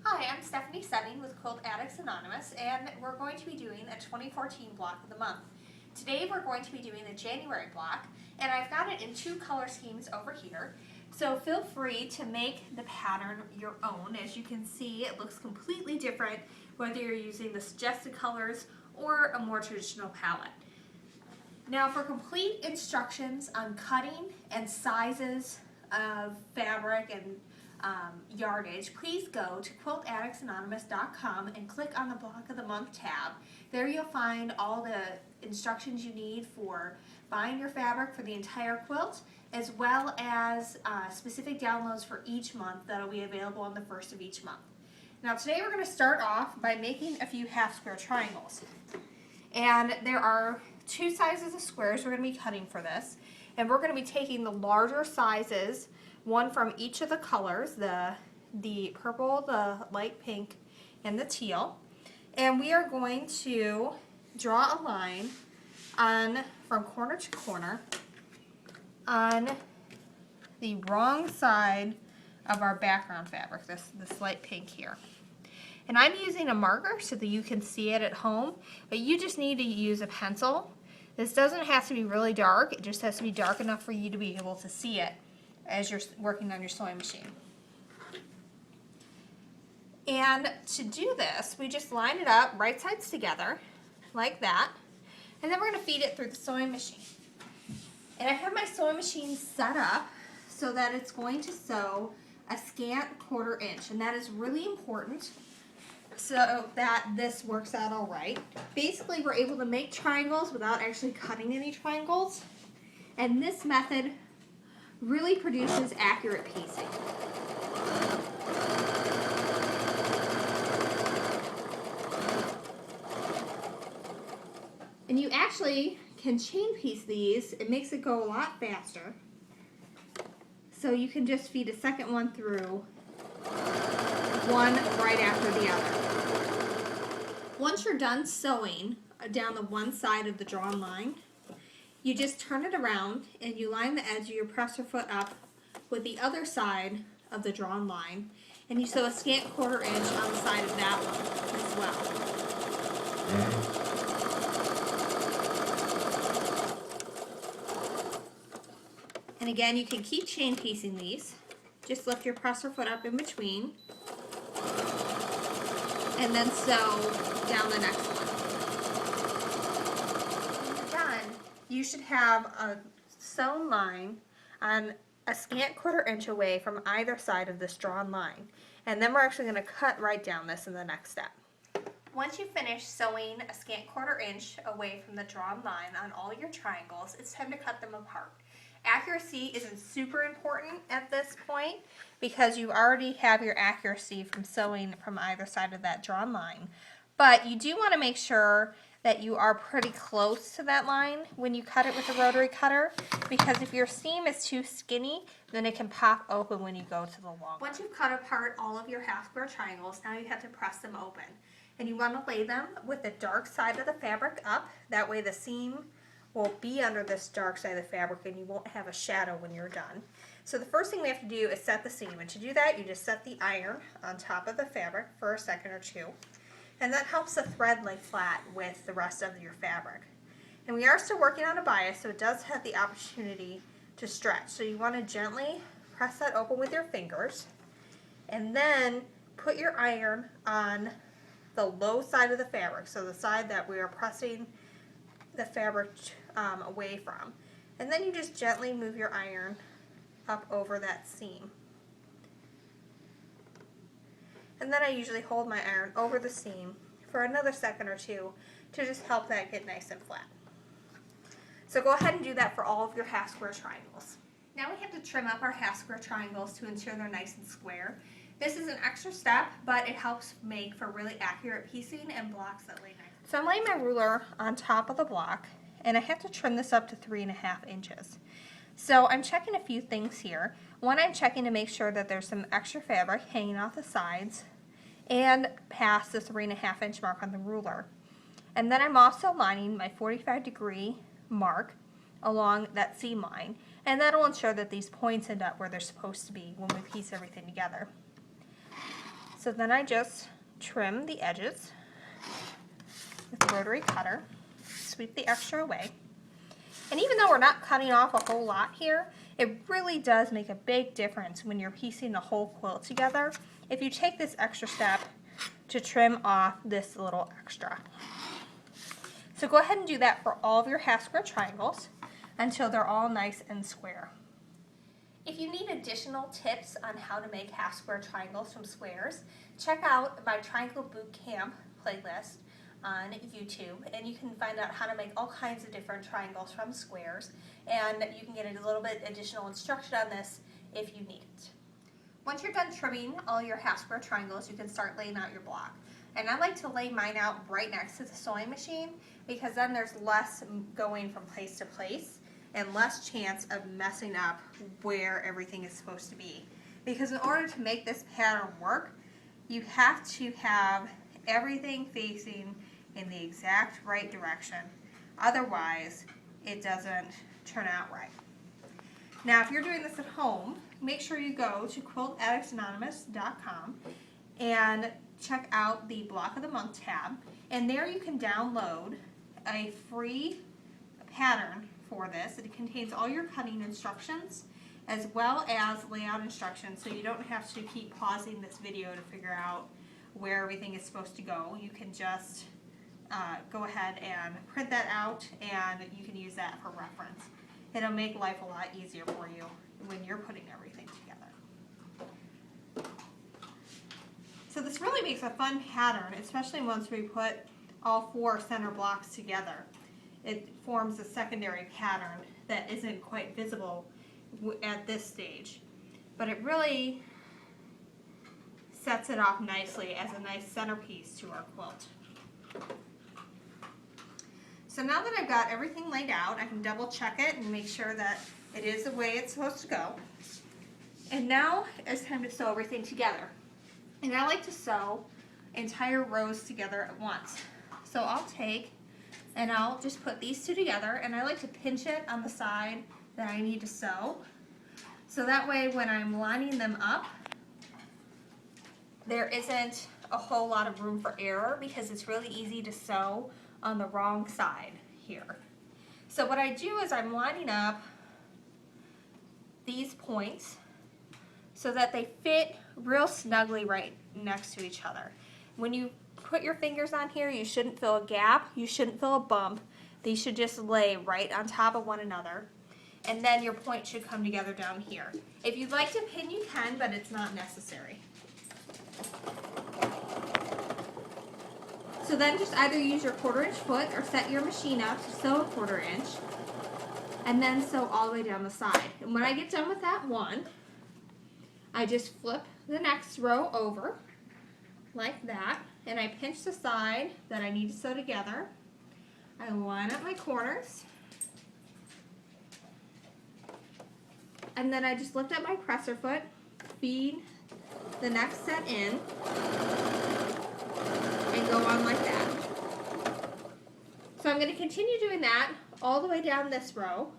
Hi, I'm Stephanie Setting with Quilt Addicts Anonymous, and we're going to be doing a 2014 block of the month. Today we're going to be doing the January block, and I've got it in two color schemes over here. So feel free to make the pattern your own. As you can see, it looks completely different whether you're using the suggested colors or a more traditional palette. Now for complete instructions on cutting and sizes of fabric and yardage, please go to quiltaddictsanonymous.com and click on the Block of the Month tab. There you'll find all the instructions you need for buying your fabric for the entire quilt, as well as specific downloads for each month that'll be available on the first of each month. Now today we're going to start off by making a few half square triangles. And there are two sizes of squares we're going to be cutting for this. And we're going to be taking the larger sizes, one from each of the colors, the purple, the light pink, and the teal. And we are going to draw a line from corner to corner on the wrong side of our background fabric, this light pink here. And I'm using a marker so that you can see it at home, but you just need to use a pencil. This doesn't have to be really dark, it just has to be dark enough for you to be able to see it as you're working on your sewing machine. And to do this, we just line it up right sides together, like that, and then we're going to feed it through the sewing machine. And I have my sewing machine set up so that it's going to sew a scant 1/4 inch, and that is really important so that this works out all right. Basically, we're able to make triangles without actually cutting any triangles, and this method really produces accurate piecing. And you actually can chain piece these. It makes it go a lot faster. So you can just feed a second one through, one right after the other. Once you're done sewing down the one side of the drawn line, you just turn it around and you line the edge of your presser foot up with the other side of the drawn line, and you sew a scant 1/4 inch on the side of that one as well. And again, you can keep chain piecing these. Just lift your presser foot up in between and then sew down the next one. When you're done, you should have a sewn line on a scant 1/4 inch away from either side of this drawn line. And then we're actually going to cut right down this in the next step. Once you finish sewing a scant 1/4 inch away from the drawn line on all your triangles, it's time to cut them apart. Accuracy isn't super important at this point because you already have your accuracy from sewing from either side of that drawn line. But you do want to make sure that you are pretty close to that line when you cut it with a rotary cutter, because if your seam is too skinny, then it can pop open when you go to the long. Once you've cut apart all of your half square triangles, now you have to press them open. And you want to lay them with the dark side of the fabric up. That way the seam will be under this dark side of the fabric and you won't have a shadow when you're done. So the first thing we have to do is set the seam, and to do that you just set the iron on top of the fabric for a second or two, and that helps the thread lay flat with the rest of your fabric. And we are still working on a bias, so it does have the opportunity to stretch. So you want to gently press that open with your fingers and then put your iron on the low side of the fabric, so the side that we are pressing the fabric away from. And then you just gently move your iron up over that seam. And then I usually hold my iron over the seam for another second or two to just help that get nice and flat. So go ahead and do that for all of your half square triangles. Now we have to trim up our half square triangles to ensure they're nice and square. This is an extra step, but it helps make for really accurate piecing and blocks that lay nice. So I'm laying my ruler on top of the block, and I have to trim this up to 3.5 inches. So I'm checking a few things here. One, I'm checking to make sure that there's some extra fabric hanging off the sides and past the 3.5 inch mark on the ruler. And then I'm also lining my 45-degree mark along that seam line, and that'll ensure that these points end up where they're supposed to be when we piece everything together. So then I just trim the edges with the rotary cutter, sweep the extra away. And even though we're not cutting off a whole lot here, it really does make a big difference when you're piecing the whole quilt together if you take this extra step to trim off this little extra. So go ahead and do that for all of your half square triangles until they're all nice and square. If you need additional tips on how to make half square triangles from squares, check out my Triangle Boot Camp playlist on YouTube, and you can find out how to make all kinds of different triangles from squares, and you can get a little bit additional instruction on this if you need it. Once you're done trimming all your half square triangles, you can start laying out your block. And I like to lay mine out right next to the sewing machine because then there's less going from place to place and less chance of messing up where everything is supposed to be. Because in order to make this pattern work, you have to have everything facing in the exact right direction. Otherwise, it doesn't turn out right. Now, if you're doing this at home, make sure you go to quiltaddictsanonymous.com and check out the Block of the Month tab. And there you can download a free pattern for this. It contains all your cutting instructions as well as layout instructions, so you don't have to keep pausing this video to figure out where everything is supposed to go. You can just go ahead and print that out, and you can use that for reference. It'll make life a lot easier for you when you're putting everything together. So this really makes a fun pattern, especially once we put all 4 center blocks together. It forms a secondary pattern that isn't quite visible at this stage, but it really sets it off nicely as a nice centerpiece to our quilt. So now that I've got everything laid out, I can double check it and make sure that it is the way it's supposed to go. And now it's time to sew everything together. And I like to sew entire rows together at once. So I'll take and I'll just put these 2 together, and I like to pinch it on the side that I need to sew. So that way when I'm lining them up, there isn't a whole lot of room for error because it's really easy to sew on the wrong side here. So what I do is I'm lining up these points so that they fit real snugly right next to each other. When you put your fingers on here, you shouldn't feel a gap, you shouldn't feel a bump. These should just lay right on top of one another, and then your point should come together down here. If you'd like to pin, you can, but it's not necessary. So then just either use your 1/4 inch foot or set your machine up to sew a 1/4 inch, and then sew all the way down the side. And when I get done with that one, I just flip the next row over like that, and I pinch the side that I need to sew together. I line up my corners, and then I just lift up my presser foot, feed the next set in, and go on like that. So I'm going to continue doing that all the way down this row,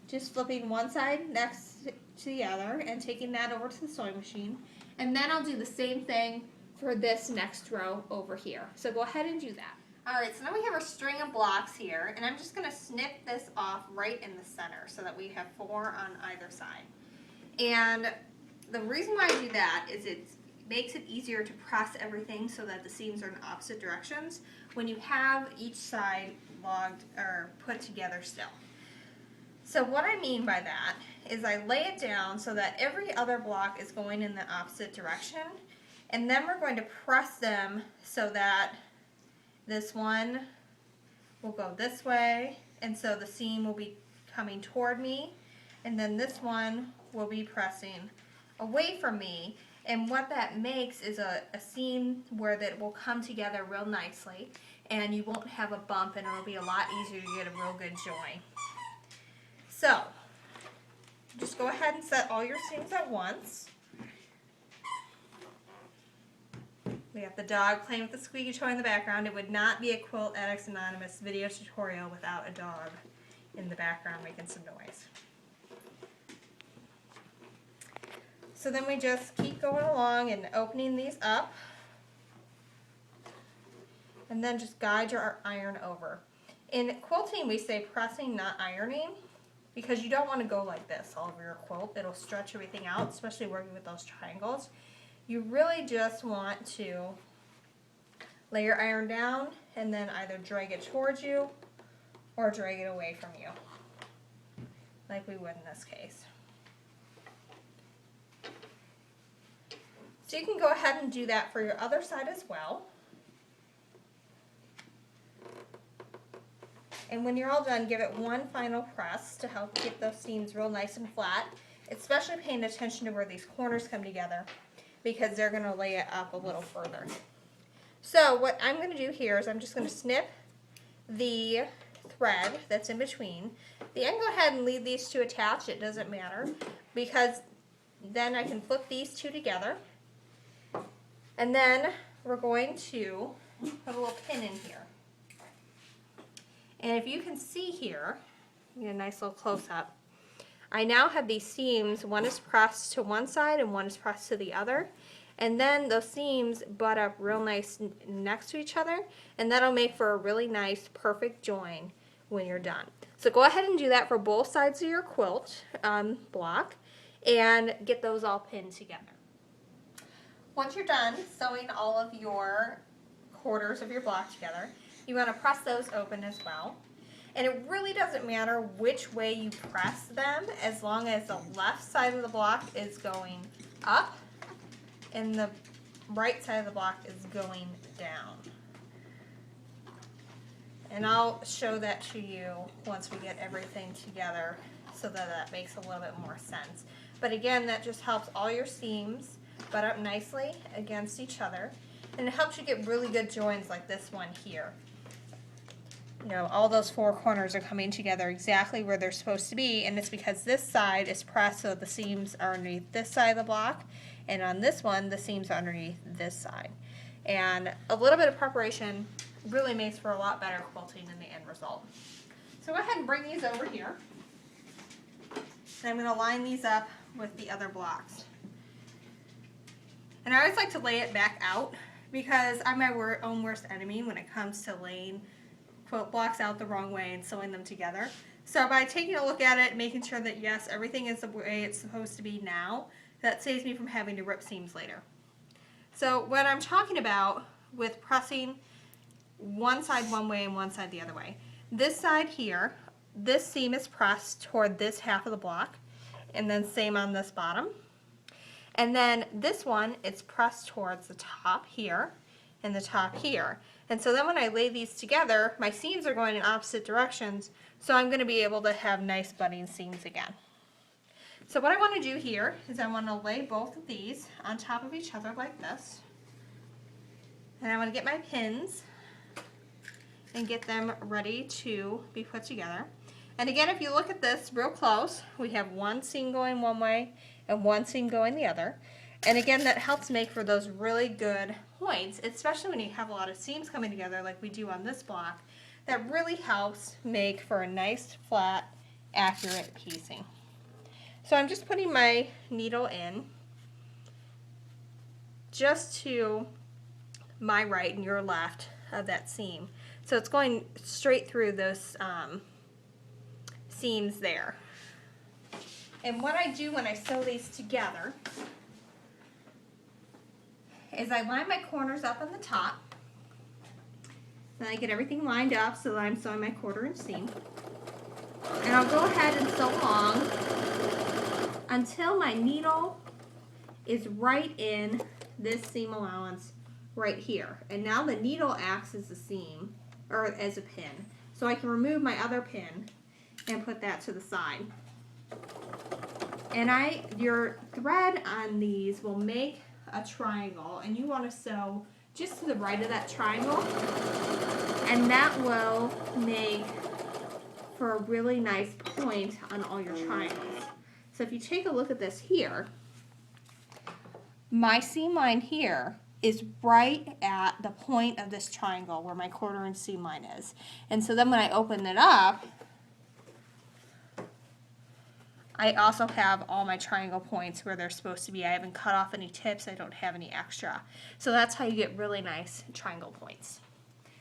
just flipping one side next to the other and taking that over to the sewing machine, and then I'll do the same thing for this next row over here. So go ahead and do that. Alright, so now we have our string of blocks here, and I'm just going to snip this off right in the center so that we have 4 on either side. And the reason why I do that is it makes it easier to press everything so that the seams are in opposite directions when you have each side logged or put together still. So what I mean by that is I lay it down so that every other block is going in the opposite direction, and then we're going to press them so that this one will go this way, and so the seam will be coming toward me, and then this one will be pressing away from me. And what that makes is a seam where that will come together real nicely, and you won't have a bump, and it'll be a lot easier to get a real good join. So just go ahead and set all your seams at once. We have the dog playing with the squeaky toy in the background. It would not be a Quilt Addicts Anonymous video tutorial without a dog in the background making some noise. So then we just keep going along and opening these up. And then just guide your iron over. In quilting, we say pressing, not ironing, because you don't want to go like this all over your quilt. It'll stretch everything out, especially working with those triangles. You really just want to lay your iron down and then either drag it towards you or drag it away from you, like we would in this case. So you can go ahead and do that for your other side as well. And when you're all done, give it one final press to help get those seams real nice and flat, especially paying attention to where these corners come together, because they're going to lay it up a little further. So what I'm going to do here is I'm just going to snip the thread that's in between. I can go ahead and leave these two attached, it doesn't matter, because then I can flip these two together. And then we're going to put a little pin in here. And if you can see here, get a nice little close-up, I now have these seams, one is pressed to one side and one is pressed to the other. And then those seams butt up real nice next to each other, and that'll make for a really nice, perfect join when you're done. So go ahead and do that for both sides of your quilt block and get those all pinned together. Once you're done sewing all of your quarters of your block together, you want to press those open as well. And it really doesn't matter which way you press them, as long as the left side of the block is going up and the right side of the block is going down. And I'll show that to you once we get everything together so that that makes a little bit more sense. But again, that just helps all your seams butt up nicely against each other, and it helps you get really good joins like this one here. You know, all those four corners are coming together exactly where they're supposed to be, and it's because this side is pressed so the seams are underneath this side of the block, and on this one the seams are underneath this side. And a little bit of preparation really makes for a lot better quilting in the end result. So go ahead and bring these over here, and I'm going to line these up with the other blocks. And I always like to lay it back out because I'm my own worst enemy when it comes to laying quilt blocks out the wrong way and sewing them together. So by taking a look at it, making sure that yes, everything is the way it's supposed to be now, that saves me from having to rip seams later. So what I'm talking about with pressing one side one way and one side the other way, this side here, this seam is pressed toward this half of the block, and then same on this bottom. And then this one, it's pressed towards the top here and the top here. And so then when I lay these together, my seams are going in opposite directions, so I'm going to be able to have nice butting seams again. So what I want to do here is I want to lay both of these on top of each other like this. And I want to get my pins and get them ready to be put together. And again, if you look at this real close, we have one seam going one way and one seam going the other. And again, that helps make for those really good points, especially when you have a lot of seams coming together like we do on this block. That really helps make for a nice, flat, accurate piecing. So I'm just putting my needle in just to my right and your left of that seam. So it's going straight through those seams there. And what I do when I sew these together is I line my corners up on the top. Then I get everything lined up so that I'm sewing my 1/4 inch seam. And I'll go ahead and sew along until my needle is right in this seam allowance right here. And now the needle acts as a seam, or as a pin. So I can remove my other pin and put that to the side. And your thread on these will make a triangle, and you want to sew just to the right of that triangle, and that will make for a really nice point on all your triangles. So if you take a look at this here, my seam line here is right at the point of this triangle where my 1/4 inch seam line is. And so then when I open it up, I also have all my triangle points where they're supposed to be. I haven't cut off any tips. I don't have any extra. So that's how you get really nice triangle points.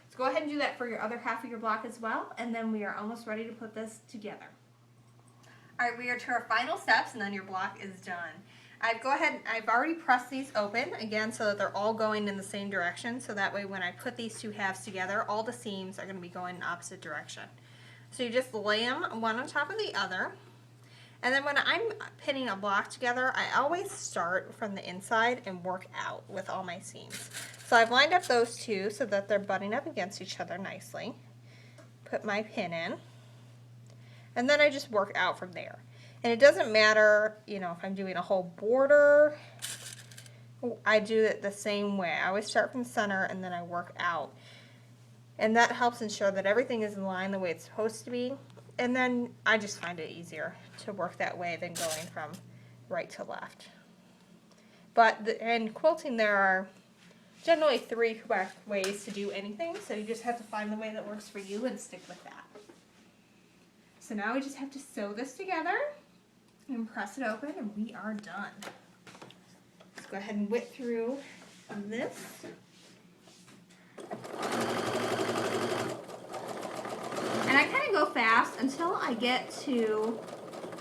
So go ahead and do that for your other half of your block as well, and then we are almost ready to put this together. All right, we are to our final steps, and then your block is done. I've already pressed these open, again, so that they're all going in the same direction, so that way when I put these two halves together, all the seams are going to be going in the opposite direction. So you just lay them one on top of the other. And then when I'm pinning a block together, I always start from the inside and work out with all my seams. So I've lined up those two so that they're butting up against each other nicely. Put my pin in. And then I just work out from there. And it doesn't matter, you know, if I'm doing a whole border, I do it the same way. I always start from the center and then I work out. And that helps ensure that everything is in line the way it's supposed to be. And then I just find it easier to work that way than going from right to left. But in quilting, there are generally 3 correct ways to do anything, so you just have to find the way that works for you and stick with that. So now we just have to sew this together and press it open, and we are done. Let's go ahead and whip through this. And I kind of go fast until I get to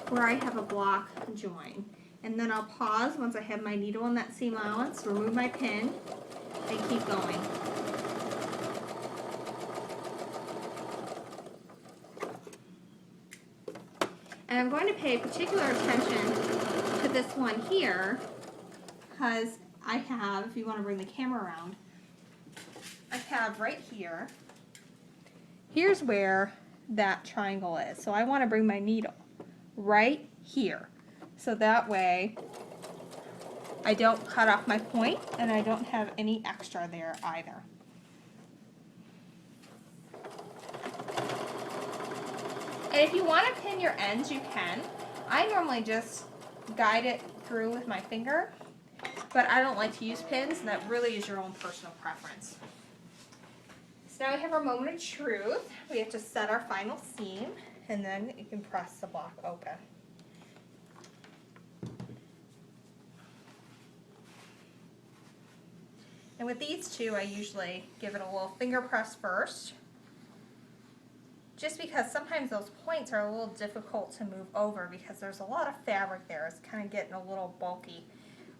where I have a block join. And then I'll pause once I have my needle in that seam allowance, remove my pin, and keep going. And I'm going to pay particular attention to this one here, because I have, if you want to bring the camera around, I have right here, here's where that triangle is. So I want to bring my needle right here. So that way I don't cut off my point and I don't have any extra there either. And if you want to pin your ends, you can. I normally just guide it through with my finger, but I don't like to use pins, and that really is your own personal preference. So now we have our moment of truth. We have to set our final seam, and then you can press the block open. And with these two, I usually give it a little finger press first, just because sometimes those points are a little difficult to move over because there's a lot of fabric there. It's kind of getting a little bulky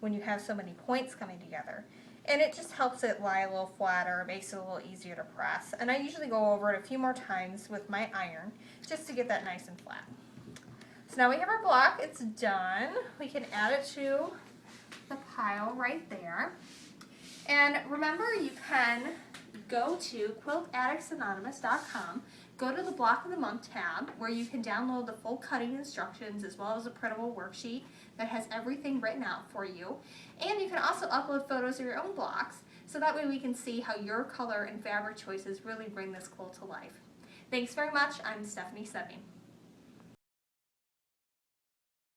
when you have so many points coming together. And it just helps it lie a little flatter, it makes it a little easier to press. And I usually go over it a few more times with my iron just to get that nice and flat. So now we have our block, it's done. We can add it to the pile right there. And remember, you can go to quiltaddictsanonymous.com, go to the Block of the Month tab where you can download the full cutting instructions as well as a printable worksheet that has everything written out for you. And you can also upload photos of your own blocks so that way we can see how your color and fabric choices really bring this quilt to life. Thanks very much. I'm Stephanie Seving.